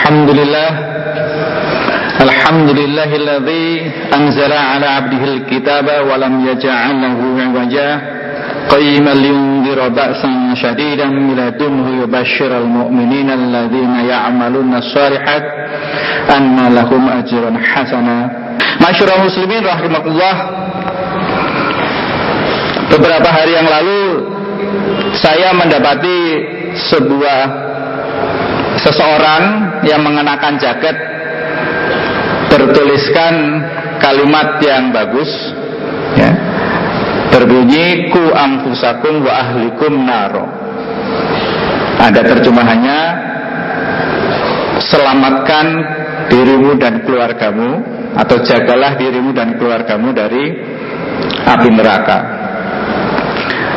Alhamdulillah Alhamdulillahilladzi anzala ala abdihil kitaba wa lam yaj'al lahu 'iwaja qayyiman liyundhira ba'san shadidan min ladunhu yubashshiral mu'minina alladzina ya'maluna shalihat anna lahum ajran hasana. Masyarul muslimin rahimakumullah. Beberapa hari yang lalu saya mendapati seseorang yang mengenakan jaket bertuliskan kalimat yang bagus, ya, berbunyi ku anfusakum wa ahlikum naro. Ada terjemahannya, selamatkan dirimu dan keluargamu, atau jagalah dirimu dan keluargamu dari api neraka.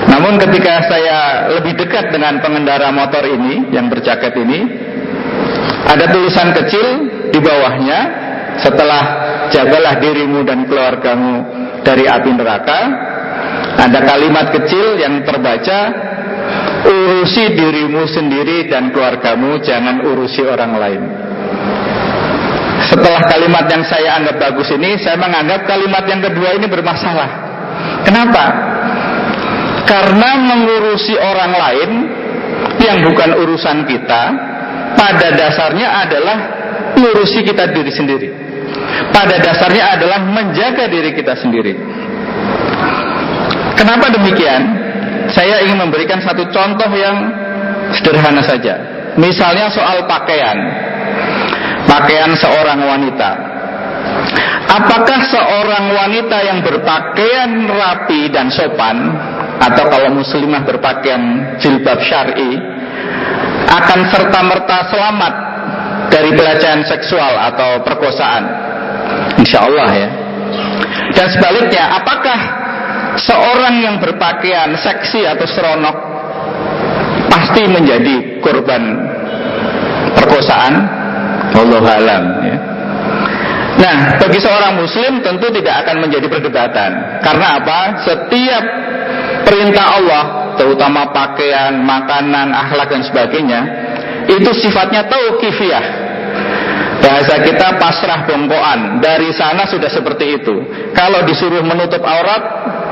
Namun ketika saya lebih dekat dengan pengendara motor ini yang berjaket ini, ada tulisan kecil di bawahnya, setelah jagalah dirimu dan keluargamu dari api neraka, ada kalimat kecil yang terbaca, urusi dirimu sendiri dan keluargamu, jangan urusi orang lain. Setelah kalimat yang saya anggap bagus ini, saya menganggap kalimat yang kedua ini bermasalah. Kenapa? Karena mengurusi orang lain yang bukan urusan kita, pada dasarnya adalah mengurusi kita diri sendiri. Pada dasarnya adalah menjaga diri kita sendiri. Kenapa demikian? Saya ingin memberikan satu contoh yang sederhana saja. Misalnya soal pakaian. Pakaian seorang wanita. Apakah seorang wanita yang berpakaian rapi dan sopan, atau kalau muslimah berpakaian jilbab syar'i, akan serta-merta selamat dari pelecehan seksual atau perkosaan? Insya Allah ya. Dan sebaliknya, apakah seorang yang berpakaian seksi atau seronok pasti menjadi korban perkosaan? Wallahu alam ya. Nah, bagi seorang muslim tentu tidak akan menjadi perdebatan. Karena apa? Setiap perintah Allah, terutama pakaian, makanan, akhlak dan sebagainya, itu sifatnya tauqifiyah. Bahasa kita pasrah bongkoan. Dari sana sudah seperti itu. Kalau disuruh menutup aurat,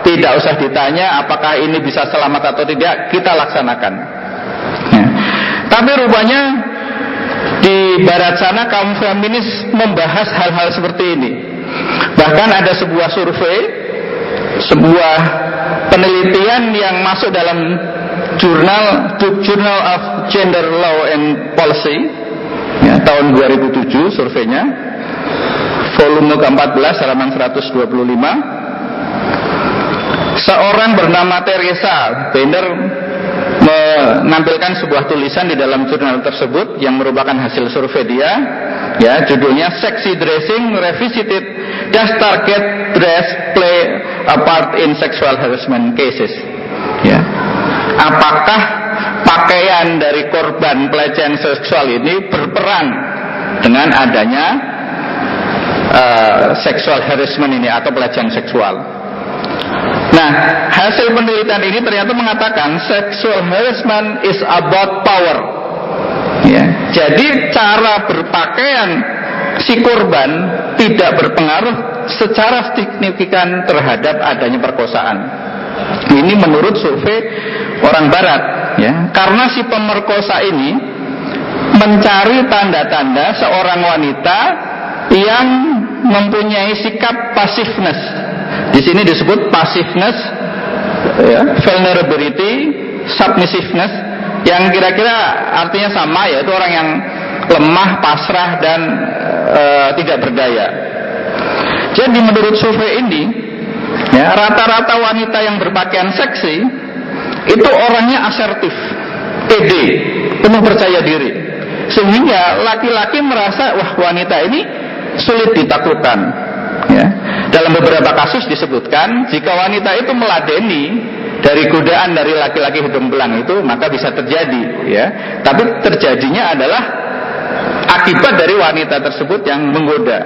tidak usah ditanya apakah ini bisa selamat atau tidak, kita laksanakan ya. Tapi rupanya di barat sana kaum feminis membahas hal-hal seperti ini. Bahkan ada sebuah survei, sebuah penelitian yang masuk dalam Journal of Gender Law and Policy ya, tahun 2007 surveinya, volume ke-14 halaman 125. Seorang bernama Teresa Bender menampilkan sebuah tulisan di dalam jurnal tersebut yang merupakan hasil survei dia, ya, judulnya Sexy Dressing Revisited, Does Target Dress Play a Part in Sexual Harassment Cases? Ya. Apakah pakaian dari korban pelecehan seksual ini berperan dengan adanya sexual harassment ini atau pelecehan seksual? Nah, hasil penelitian ini ternyata mengatakan sexual harassment is about power. Ya, jadi cara berpakaian si korban tidak berpengaruh secara signifikan terhadap adanya perkosaan. Ini menurut survei orang Barat, ya, karena si pemerkosa ini mencari tanda-tanda seorang wanita yang mempunyai sikap passiveness. Di sini disebut passiveness, ya, vulnerability, submissiveness, yang kira-kira artinya sama, yaitu orang yang lemah, pasrah dan tidak berdaya. Jadi menurut survei ini, ya, rata-rata wanita yang berpakaian seksi itu orangnya asertif, pede, penuh percaya diri, sehingga laki-laki merasa wah wanita ini sulit ditaklukkan. Ya. Dalam beberapa kasus disebutkan jika wanita itu meladeni dari godaan dari laki-laki hidung belang itu, maka bisa terjadi, ya. Tapi terjadinya adalah akibat dari wanita tersebut yang menggoda.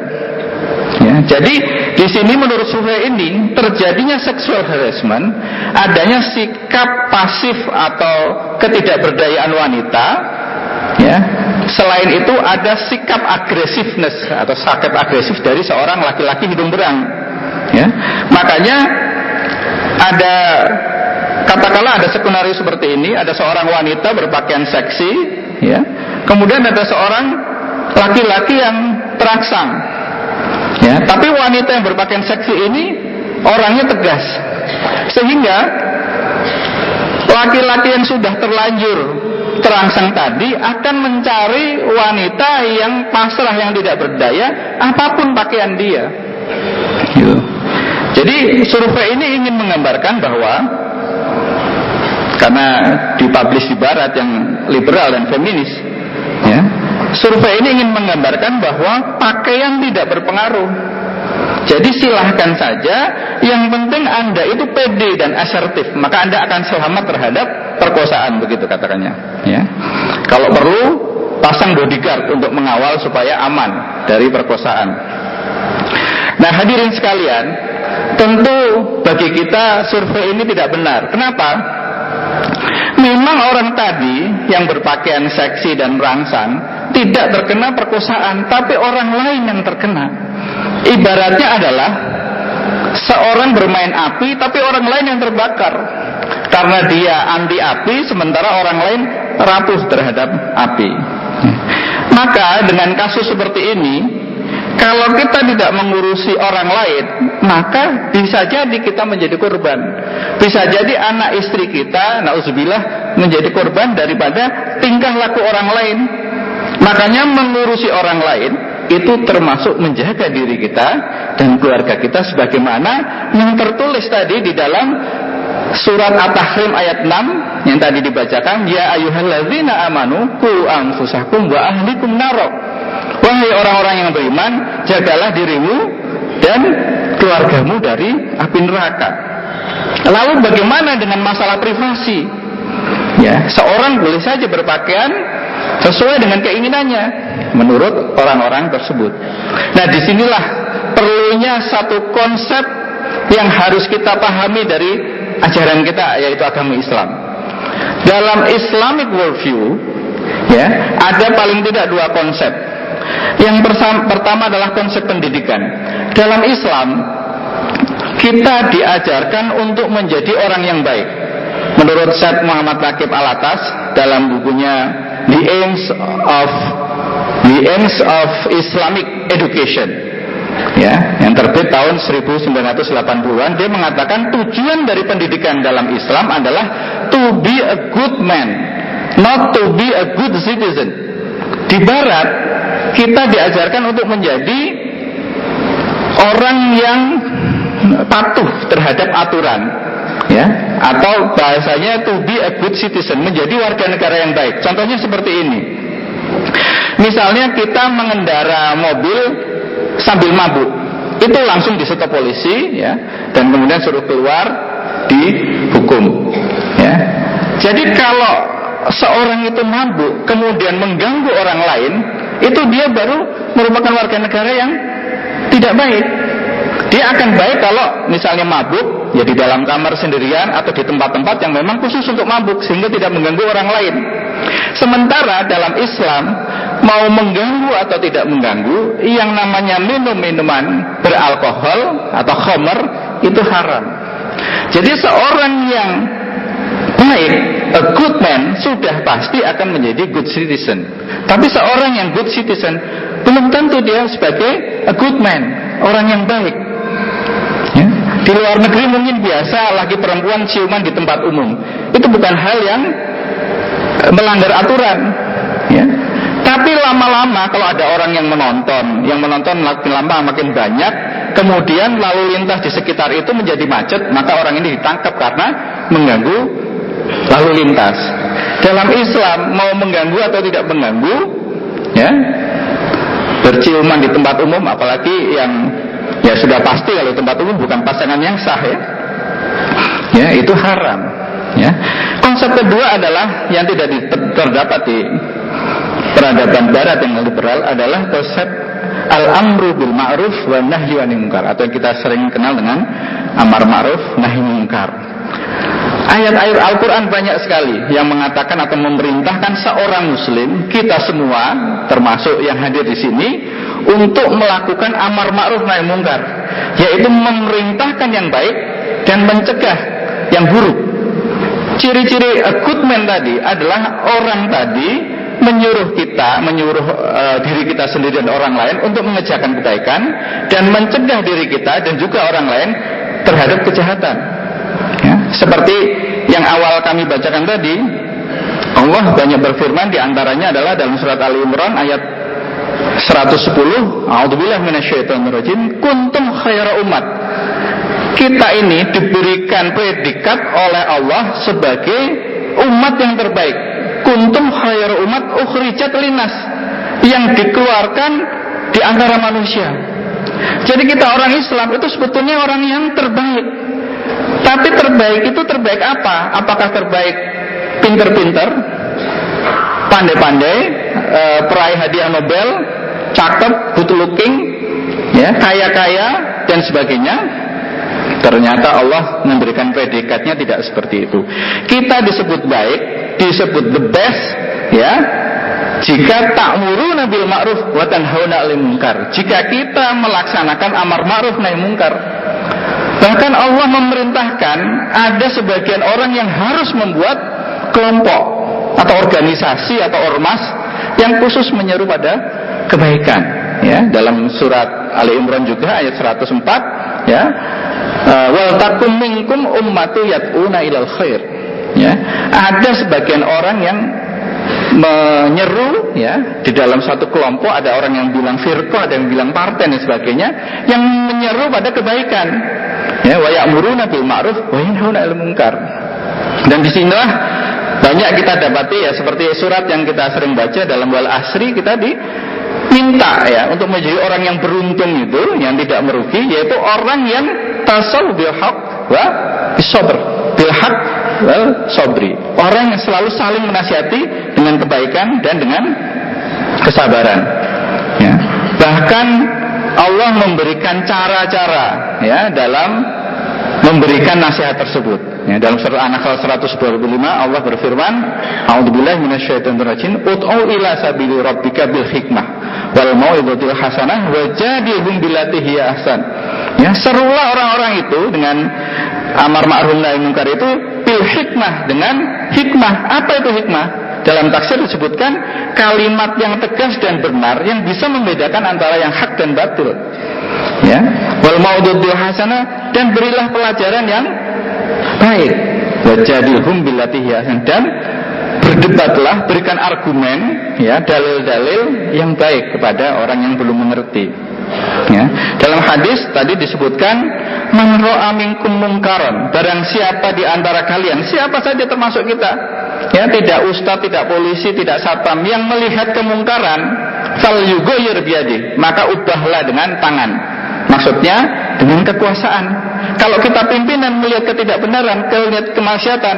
Ya, jadi di sini menurut survei ini terjadinya sexual harassment, adanya sikap pasif atau ketidakberdayaan wanita, ya, selain itu ada sikap agresifness atau sikap agresif dari seorang laki-laki hidung berang, ya. Makanya ada, katakanlah ada skenario seperti ini, ada seorang wanita berpakaian seksi, ya. Kemudian ada seorang laki-laki yang terangsang, ya. Tapi wanita yang berpakaian seksi ini orangnya tegas, sehingga laki-laki yang sudah terlanjur terangsang tadi akan mencari wanita yang pasrah, yang tidak berdaya apapun pakaian dia, gitu. Jadi survei ini ingin menggambarkan bahwa, karena dipublish di Barat yang liberal dan feminis, ya, survei ini ingin menggambarkan bahwa pakaian tidak berpengaruh. Jadi silahkan saja, yang penting Anda itu pede dan asertif, maka Anda akan selamat terhadap perkosaan, begitu katakannya, ya. Kalau perlu pasang bodyguard untuk mengawal supaya aman dari perkosaan. Nah, hadirin sekalian, tentu bagi kita survei ini tidak benar. Kenapa? Memang orang tadi yang berpakaian seksi dan rangsang tidak terkena perkosaan, tapi orang lain yang terkena. Ibaratnya adalah seorang bermain api, tapi orang lain yang terbakar, karena dia anti api, sementara orang lain rapuh terhadap api. Maka dengan kasus seperti ini, kalau kita tidak mengurusi orang lain, maka bisa jadi kita menjadi korban. Bisa jadi anak istri kita, na'udzubillah, menjadi korban daripada tingkah laku orang lain. Makanya mengurusi orang lain itu termasuk menjaga diri kita dan keluarga kita, sebagaimana yang tertulis tadi di dalam surat At-Tahrim ayat 6 yang tadi dibacakan, ya ayyuhalladzina amanu qu anfusakum wa ahlikum naro. Wahai orang-orang yang beriman, jagalah dirimu dan keluargamu dari api neraka. Lalu bagaimana dengan masalah privasi? Ya, seorang boleh saja berpakaian sesuai dengan keinginannya menurut orang-orang tersebut. Nah, disinilah perlunya satu konsep yang harus kita pahami dari ajaran kita, yaitu agama Islam. Dalam Islamic worldview, ya, ada paling tidak dua konsep. Yang pertama adalah konsep pendidikan. Dalam Islam, kita diajarkan untuk menjadi orang yang baik. Menurut Syekh Muhammad Naqib Al-Atas dalam bukunya The Aims of Islamic Education, ya, yang terbit tahun 1980-an, dia mengatakan tujuan dari pendidikan dalam Islam adalah to be a good man, not to be a good citizen. Di Barat, kita diajarkan untuk menjadi orang yang patuh terhadap aturan, ya, atau bahasanya to be a good citizen, menjadi warga negara yang baik. Contohnya seperti ini. Misalnya kita mengendara mobil sambil mabuk, itu langsung disetop polisi, ya, dan kemudian suruh keluar, dihukum, ya. Jadi kalau seorang itu mabuk kemudian mengganggu orang lain, itu dia baru merupakan warga negara yang tidak baik. Dia akan baik kalau misalnya mabuk ya di dalam kamar sendirian atau di tempat-tempat yang memang khusus untuk mabuk, sehingga tidak mengganggu orang lain. Sementara dalam Islam, mau mengganggu atau tidak mengganggu, yang namanya minum minuman beralkohol atau khamr itu haram. Jadi seorang yang baik, a good man, sudah pasti akan menjadi good citizen. Tapi seorang yang good citizen belum tentu dia sebagai a good man, orang yang baik, ya. Di luar negeri mungkin biasa laki perempuan ciuman di tempat umum, itu bukan hal yang melanggar aturan, ya. Tapi lama-lama kalau ada orang yang menonton makin lama makin banyak, kemudian lalu lintas di sekitar itu menjadi macet, maka orang ini ditangkap karena mengganggu lalu lintas. Dalam Islam, mau mengganggu atau tidak mengganggu, ya, berciuman di tempat umum, apalagi yang ya sudah pasti kalau tempat umum bukan pasangan yang sah, ya, itu haram, ya. Konsep kedua adalah yang tidak terdapat di peradaban Barat yang liberal, adalah konsep al-amru bil ma'ruf wa nahyi 'anil munkar, atau yang kita sering kenal dengan amar ma'ruf nahi munkar. Ayat-ayat Al-Quran banyak sekali yang mengatakan atau memerintahkan seorang muslim, kita semua termasuk yang hadir di sini, untuk melakukan amar ma'ruf nahi mungkar, yaitu memerintahkan yang baik dan mencegah yang buruk. Ciri-ciri a good man tadi adalah orang tadi menyuruh diri kita sendiri dan orang lain untuk mengerjakan kebaikan dan mencegah diri kita dan juga orang lain terhadap kejahatan. Ya, seperti yang awal kami bacakan tadi, Allah banyak berfirman, di antaranya adalah dalam surat Ali Imran ayat 110, A'udzubillahi minasyaitonirrajim, kuntum khaira umat. Kita ini diberikan predikat oleh Allah sebagai umat yang terbaik. Kuntum khairu umat ukhrijat linnas, yang dikeluarkan di antara manusia. Jadi kita orang Islam itu sebetulnya orang yang terbaik. Tapi terbaik itu terbaik apa? Apakah terbaik pinter-pinter, pandai-pandai, peraih hadiah Nobel, cakep, good looking, ya, kaya-kaya dan sebagainya? Ternyata Allah memberikan predikatnya tidak seperti itu. Kita disebut baik, disebut the best, ya, jika ta'muruna bil ma'ruf wa tanhauna 'anil munkar. Jika kita melaksanakan amar ma'ruf nahi munkar. Bahkan Allah memerintahkan ada sebagian orang yang harus membuat kelompok atau organisasi atau ormas yang khusus menyeru pada kebaikan, ya. Dalam surat Ali Imran juga ayat 104, ya. Wal takum minkum ummatu yad'una ilal khair, ya. Ada sebagian orang yang menyeru, ya, di dalam satu kelompok ada orang yang bilang firqah, ada yang bilang partai dan sebagainya, yang menyeru pada kebaikan, ya, wa ya'muruna bil ma'ruf wa yanhauna 'anil munkar. Dan disinilah banyak kita dapati, ya, seperti surat yang kita sering baca dalam wal asri, kita diminta, ya, untuk menjadi orang yang beruntung itu, yang tidak merugi, yaitu orang yang tasawuf bil haq wa bisabr, bil haq wal sabri, orang yang selalu saling menasihati dengan kebaikan dan dengan kesabaran, ya. Bahkan Allah memberikan cara-cara, ya, dalam memberikan nasihat tersebut, ya. Dalam surat An-Nahl 125 Allah berfirman, A'udzubillahi minasyaitonirrajim, ud'u ila sabili rabbika bil hikmah wal mau'izatil hasanah wajadilhum billati hiya ahsan. Ya, serulah orang-orang itu dengan amar ma'ruf nahi munkar itu bil hikmah, dengan hikmah. Apa itu hikmah? Dalam tafsir disebutkan kalimat yang tegas dan benar yang bisa membedakan antara yang hak dan batil. Ya, wal mau'izatil hasanah, dan berilah pelajaran yang baik. Wajadilhum billati hiya ahsan, dan berdebatlah, berikan argumen, ya, dalil-dalil yang baik kepada orang yang belum mengerti. Ya, dalam hadis tadi disebutkan, man ra'a minkum munkaran, barang siapa di antara kalian, siapa saja termasuk kita, ya, tidak ustaz, tidak polisi, tidak satpam, yang melihat kemungkaran, falyughayyir biyadihi, maka ubahlah dengan tangan. Maksudnya dengan kekuasaan. Kalau kita pimpinan melihat ketidakbenaran, melihat kemaksiatan,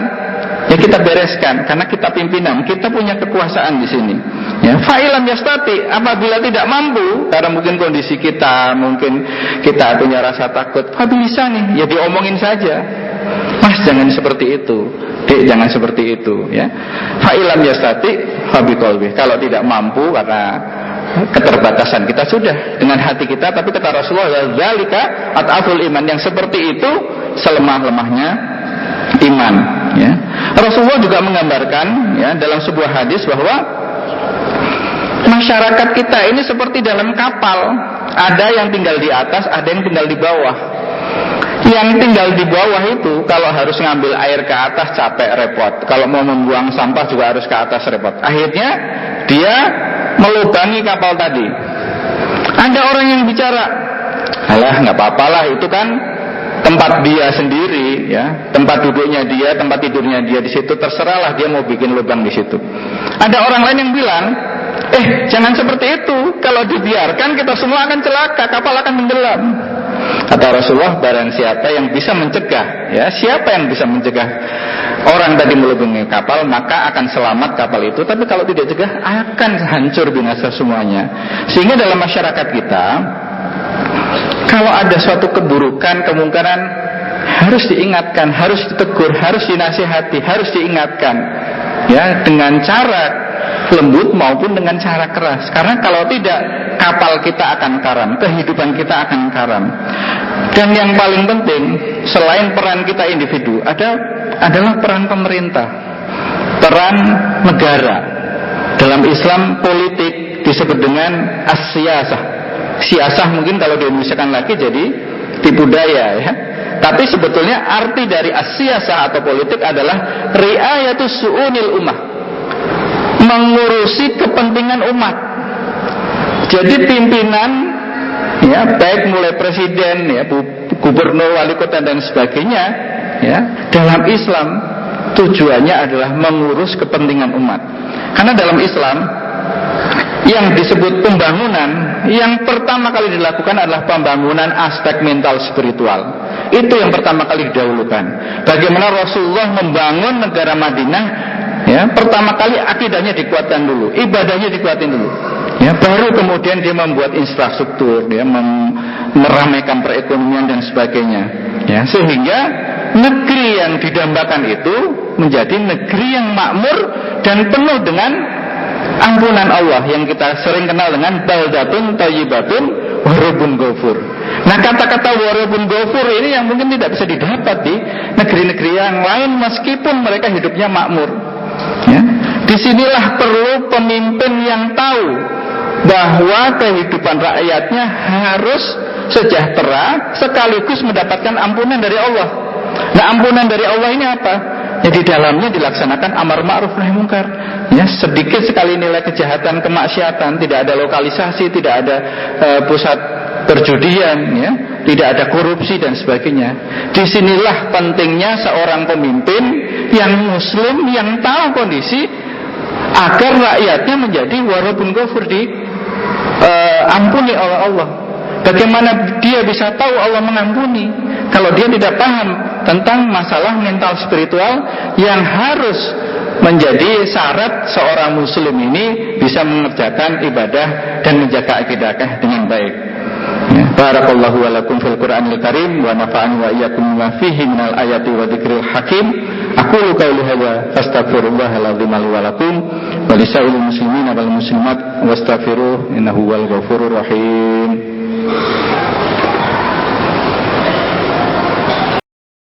ya kita bereskan, karena kita pimpinan, kita punya kekuasaan di sini. Ya, fa'ilam yastati, apabila tidak mampu, karena mungkin kondisi kita, mungkin kita punya rasa takut, bisa nih, ya diomongin saja, Mas jangan seperti itu, Dek jangan seperti itu, ya. Fa'ilam yastati fabiqalbi, kalau tidak mampu karena keterbatasan kita, sudah dengan hati kita. Tapi kata Rasulullah, zalika at'aful iman, yang seperti itu selemah-lemahnya iman, ya. Rasulullah juga menggambarkan, ya, dalam sebuah hadis bahwa masyarakat kita ini seperti dalam kapal, ada yang tinggal di atas, ada yang tinggal di bawah. Yang tinggal di bawah itu kalau harus ngambil air ke atas capek, repot. Kalau mau membuang sampah juga harus ke atas, repot. Akhirnya dia melubangi kapal tadi. Ada orang yang bicara, alah nggak apa-apalah, itu kan tempat dia sendiri, ya, tempat duduknya dia, tempat tidurnya dia di situ, terserahlah dia mau bikin lubang di situ. Ada orang lain yang bilang, jangan seperti itu, kalau dibiarkan kita semua akan celaka, kapal akan tenggelam. Kata Rasulullah, barang siapa yang bisa mencegah, ya, siapa yang bisa mencegah orang tadi melubangi kapal, maka akan selamat kapal itu. Tapi kalau tidak cegah, akan hancur binasa semuanya. Sehingga dalam masyarakat kita, kalau ada suatu keburukan, kemungkaran, harus diingatkan, harus ditegur, harus dinasihati, harus diingatkan, ya, dengan cara lembut maupun dengan cara keras. Karena kalau tidak, kapal kita akan karam, kehidupan kita akan karam. Dan yang paling penting, selain peran kita individu, adalah peran pemerintah, peran negara. Dalam Islam, politik disebut dengan as-siyasah. Siasah mungkin kalau diindonesakan lagi jadi tipu daya, ya. Tapi sebetulnya arti dari as-siyasah atau politik adalah ri'ayatus su'unil ummah, mengurusi kepentingan umat. Jadi pimpinan, ya, baik mulai presiden, ya, gubernur, wali kota dan sebagainya, ya, dalam Islam tujuannya adalah mengurus kepentingan umat. Karena dalam Islam yang disebut pembangunan, yang pertama kali dilakukan adalah pembangunan aspek mental spiritual. Itu yang pertama kali didahulukan. Bagaimana Rasulullah membangun negara Madinah, ya, pertama kali akidahnya dikuatkan dulu, ibadahnya dikuatin dulu, ya, baru kemudian dia membuat infrastruktur, dia meramaikan perekonomian dan sebagainya, ya, sehingga negeri yang didambakan itu menjadi negeri yang makmur dan penuh dengan ampunan Allah, yang kita sering kenal dengan baldatun thayyibatun wa rabbun ghafur. Nah, kata-kata wa rabbun ghafur ini yang mungkin tidak bisa didapat di negeri-negeri yang lain meskipun mereka hidupnya makmur, ya. Disinilah perlu pemimpin yang tahu bahwa kehidupan rakyatnya harus sejahtera sekaligus mendapatkan ampunan dari Allah. Nah, ampunan dari Allah ini apa? Ya, di dalamnya dilaksanakan amar ma'ruf nahi munkar, ya, sedikit sekali nilai kejahatan, kemaksiatan, tidak ada lokalisasi, tidak ada pusat perjudian, ya, tidak ada korupsi dan sebagainya. Disinilah pentingnya seorang pemimpin yang muslim, yang tahu kondisi, agar rakyatnya menjadi warabun ghafur, ampuni oleh Allah. Bagaimana dia bisa tahu Allah mengampuni kalau dia tidak paham tentang masalah mental spiritual yang harus menjadi syarat seorang muslim ini bisa mengerjakan ibadah dan menjaga akidahnya dengan baik. Ya, barakallahu wa lakum fil Qur'anil Karim wa nafa'ani wa iyyakum bima fihi minal ayati wa dzikril hakim. Aqulu qawli hadza fastaghfirullahal azim li wa lakum wa lisairil muslimin wal muslimat wastaghfiruhu innahu wal ghafurur rahim.